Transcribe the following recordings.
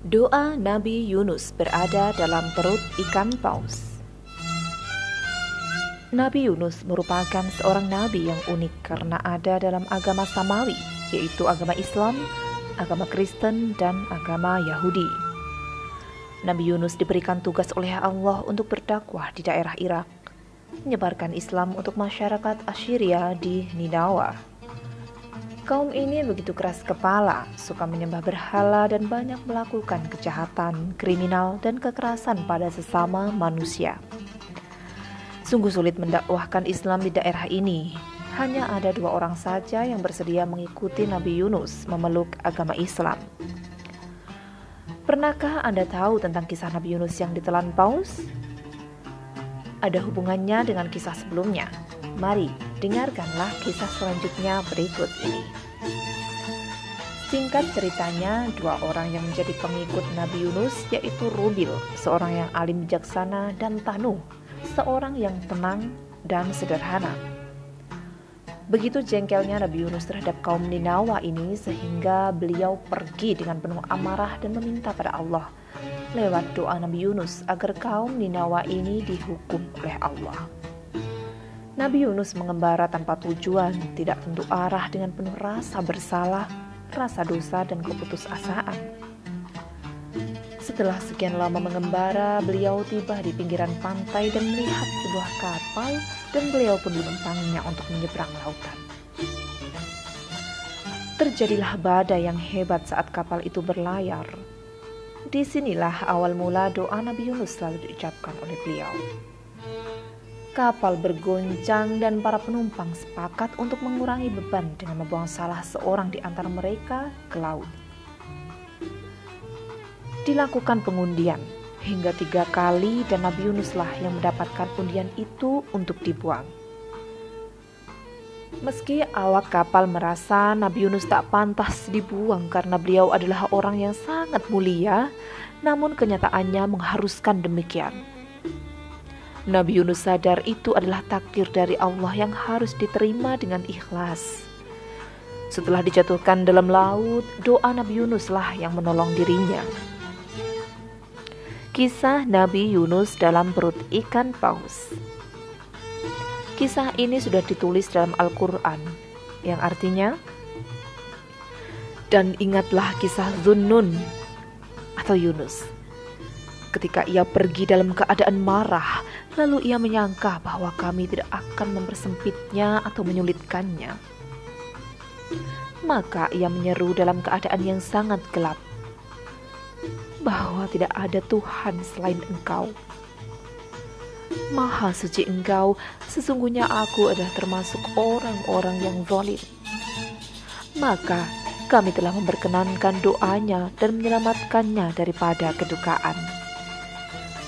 Doa Nabi Yunus berada dalam perut ikan paus. Nabi Yunus merupakan seorang nabi yang unik karena ada dalam agama Samawi, yaitu agama Islam, agama Kristen, dan agama Yahudi. Nabi Yunus diberikan tugas oleh Allah untuk berdakwah di daerah Irak, menyebarkan Islam untuk masyarakat Assyria di Ninawa. Kaum ini begitu keras kepala, suka menyembah berhala dan banyak melakukan kejahatan, kriminal, dan kekerasan pada sesama manusia. Sungguh sulit mendakwahkan Islam di daerah ini. Hanya ada 2 orang saja yang bersedia mengikuti Nabi Yunus memeluk agama Islam. Pernahkah Anda tahu tentang kisah Nabi Yunus yang ditelan paus? Ada hubungannya dengan kisah sebelumnya. Mari dengarkanlah kisah selanjutnya berikut ini. Singkat ceritanya, 2 orang yang menjadi pengikut Nabi Yunus yaitu Rubil, seorang yang alim bijaksana, dan Tanuh, seorang yang tenang dan sederhana. Begitu jengkelnya Nabi Yunus terhadap kaum Ninawa ini sehingga beliau pergi dengan penuh amarah dan meminta pada Allah lewat doa Nabi Yunus agar kaum Ninawa ini dihukum oleh Allah. Nabi Yunus mengembara tanpa tujuan, tidak tentu arah, dengan penuh rasa bersalah, rasa dosa, dan keputusasaan. Setelah sekian lama mengembara, beliau tiba di pinggiran pantai dan melihat sebuah kapal, dan beliau pun menumpanginya untuk menyeberang lautan. Terjadilah badai yang hebat saat kapal itu berlayar. Disinilah awal mula doa Nabi Yunus selalu diucapkan oleh beliau. Kapal bergoncang dan para penumpang sepakat untuk mengurangi beban dengan membuang salah seorang di antara mereka ke laut. Dilakukan pengundian hingga 3 kali dan Nabi Yunuslah yang mendapatkan undian itu untuk dibuang. Meski awak kapal merasa Nabi Yunus tak pantas dibuang karena beliau adalah orang yang sangat mulia, namun kenyataannya mengharuskan demikian. Nabi Yunus sadar itu adalah takdir dari Allah yang harus diterima dengan ikhlas. Setelah dijatuhkan dalam laut, doa Nabi Yunuslah yang menolong dirinya. Kisah Nabi Yunus dalam perut ikan paus. Kisah ini sudah ditulis dalam Al-Quran, yang artinya, dan ingatlah kisah Zunnun atau Yunus. Ketika ia pergi dalam keadaan marah, lalu ia menyangka bahwa kami tidak akan mempersempitnya atau menyulitkannya. Maka ia menyeru dalam keadaan yang sangat gelap, bahwa tidak ada Tuhan selain Engkau. Maha suci Engkau, sesungguhnya aku adalah termasuk orang-orang yang zalim. Maka kami telah memperkenankan doanya dan menyelamatkannya daripada kedukaan.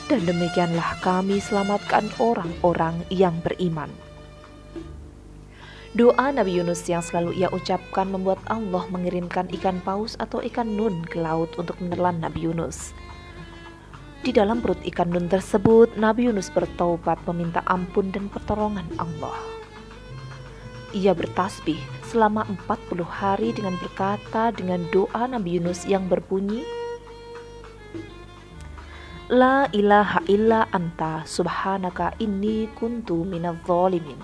Dan demikianlah kami selamatkan orang-orang yang beriman. Doa Nabi Yunus yang selalu ia ucapkan membuat Allah mengirimkan ikan paus atau ikan nun ke laut untuk menelan Nabi Yunus. Di dalam perut ikan nun tersebut, Nabi Yunus bertaubat meminta ampun dan pertolongan Allah. Ia bertasbih selama 40 hari dengan berkata dengan doa Nabi Yunus yang berbunyi, La ilaha illa anta subhanaka inni kuntu minadz zalimin.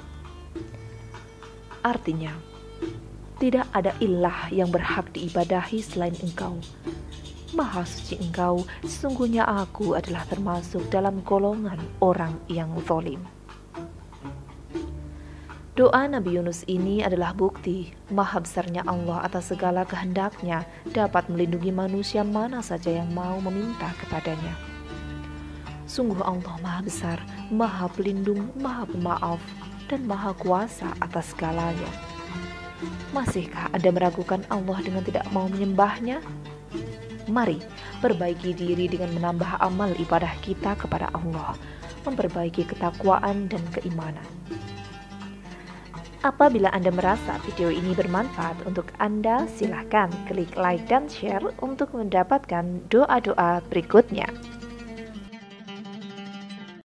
Artinya, tidak ada ilah yang berhak diibadahi selain Engkau. Maha suci Engkau, sesungguhnya aku adalah termasuk dalam golongan orang yang zalim. Doa Nabi Yunus ini adalah bukti maha besarnya Allah atas segala kehendaknya dapat melindungi manusia mana saja yang mau meminta kepadanya. Sungguh Allah maha besar, maha pelindung, maha pemaaf, dan maha kuasa atas segalanya. Masihkah Anda meragukan Allah dengan tidak mau menyembahnya? Mari perbaiki diri dengan menambah amal ibadah kita kepada Allah, memperbaiki ketakwaan dan keimanan. Apabila Anda merasa video ini bermanfaat untuk Anda, silakan klik like dan share untuk mendapatkan doa-doa berikutnya.